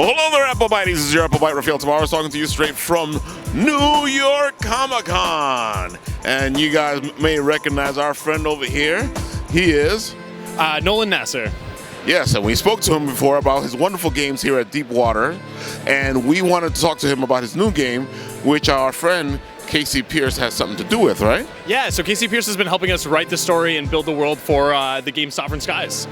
Well, hello there, Applebite. This is your Applebite, Rafael Tavares, talking to you straight from New York Comic-Con. And you guys may recognize our friend over here. He is Nolan Nasser. Yes, and we spoke to him before about his wonderful games here at Deepwater, and we wanted to talk to him about his new game, which our friend Casey Pierce has something to do with, right? Yeah, so Casey Pierce has been helping us write the story and build the world for the game Sovereign Skies.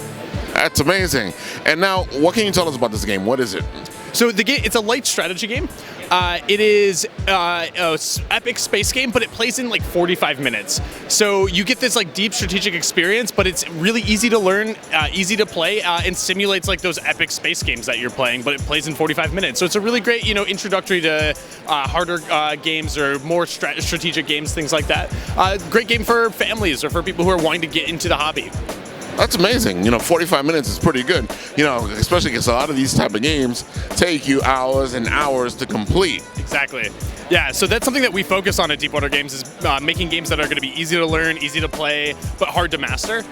That's amazing. And now, what can you tell us about this game? What is it? So the game, it's a light strategy game. It is an epic space game, but it plays in like 45 minutes. So you get this like deep strategic experience, but it's really easy to learn, easy to play, and simulates like those epic space games that you're playing, but it plays in 45 minutes. So it's a really great, introductory to harder games or more strategic games, things like that. Great game for families or for people who are wanting to get into the hobby. That's amazing. 45 minutes is pretty good. Especially because a lot of these type of games take you hours and hours to complete. Exactly. Yeah, so that's something that we focus on at Deepwater Games is making games that are going to be easy to learn, easy to play, but hard to master.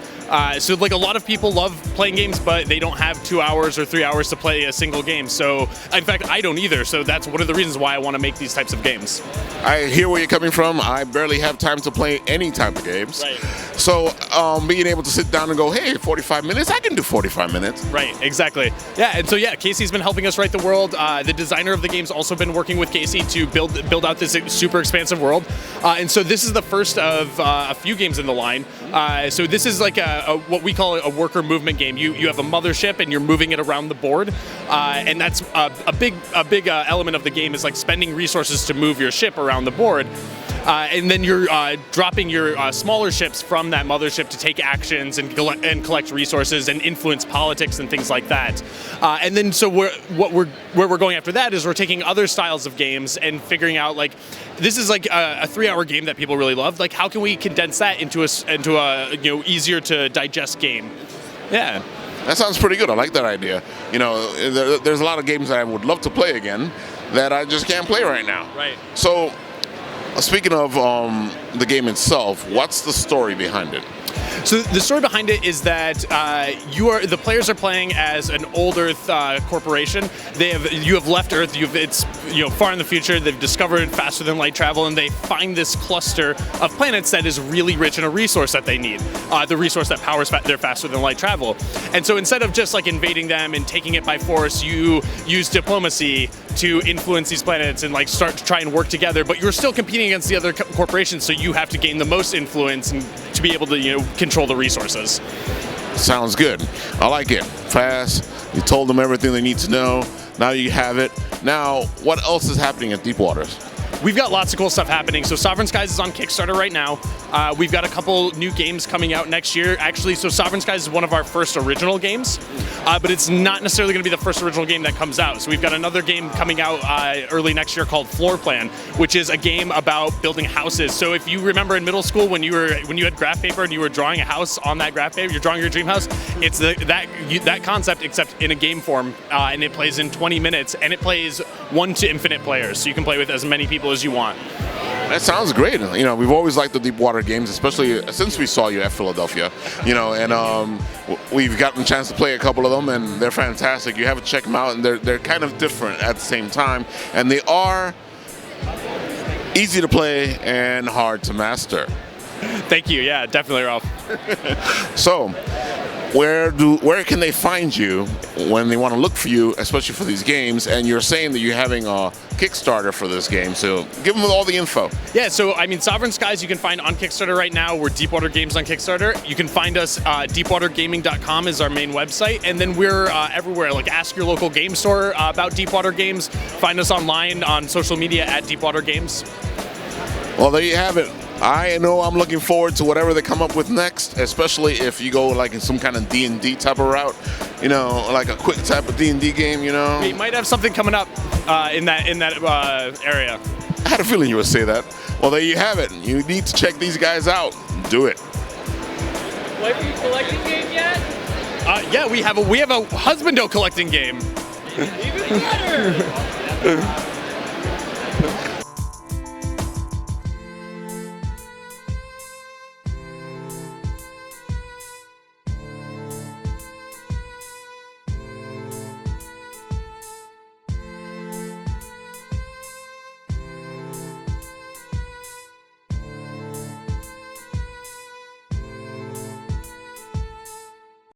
So like a lot of people love playing games, but they don't have 2 hours or 3 hours to play a single game. So in fact, I don't either. So that's one of the reasons why I want to make these types of games. I hear where you're coming from. I barely have time to play any type of games. Right. So being able to sit down and go, hey, 45 minutes, I can do 45 minutes. Right, exactly. Yeah, and so Casey's been helping us write the world. The designer of the game's also been working with Casey to build out this super expansive world. And so this is the first of a few games in the line. So this is like what we call a worker movement game. You have a mothership and you're moving it around the board. And that's a big element of the game is like spending resources to move your ship around the board. And then you're dropping your smaller ships from that mothership to take actions and collect resources and influence politics and things like that. And then so where we're going after that is we're taking other styles of games and figuring out like this is like a 3-hour game that people really love. Like how can we condense that into a easier to digest game? Yeah. That sounds pretty good. I like that idea. There's a lot of games that I would love to play again that I just can't play right now. Right. So, speaking of the game itself, what's the story behind it? So the story behind it is that the players are playing as an old Earth corporation. You have left Earth. It's far in the future. They've discovered faster than light travel, and they find this cluster of planets that is really rich in a resource that they need. The resource that powers their faster than light travel. And so instead of just like invading them and taking it by force, you use diplomacy to influence these planets and like start to try and work together. But you're still competing against the other corporations, so you have to gain the most influence and to be able to control the resources. Sounds good. I like it. Fast. You told them everything they need to know. Now you have it. Now, what else is happening at Deepwaters? We've got lots of cool stuff happening. So Sovereign Skies is on Kickstarter right now. We've got a couple new games coming out next year. Actually, so Sovereign Skies is one of our first original games, but it's not necessarily going to be the first original game that comes out. So we've got another game coming out early next year called Floor Plan, which is a game about building houses. So if you remember in middle school when you had graph paper and you were drawing a house on that graph paper, you're drawing your dream house. It's that concept except in a game form, and it plays in 20 minutes, and it plays 1 to infinite players. So you can play with as many people as you want. That sounds great. We've always liked the Deepwater games, especially since we saw you at Philadelphia. And we've gotten a chance to play a couple of them, and they're fantastic. You have to check them out, and they're kind of different at the same time, and they are easy to play and hard to master. Thank you. Yeah, definitely, Ralph. So, where can they find you when they want to look for you, especially for these games? And you're saying that you're having a Kickstarter for this game, so give them all the info. Yeah, so Sovereign Skies you can find on Kickstarter right now. We're Deepwater Games on Kickstarter. You can find us deepwatergaming.com is our main website, and then we're everywhere. Like ask your local game store about Deepwater Games. Find us online on social media at Deepwater Games. Well, there you have it. I know I'm looking forward to whatever they come up with next, especially if you go like in some kind of D&D type of route, like a quick type of D&D game, We might have something coming up in that area. I had a feeling you would say that. Well, there you have it. You need to check these guys out. Do it. Are you collecting game yet? Yeah, we have a Husbando collecting game. Even better.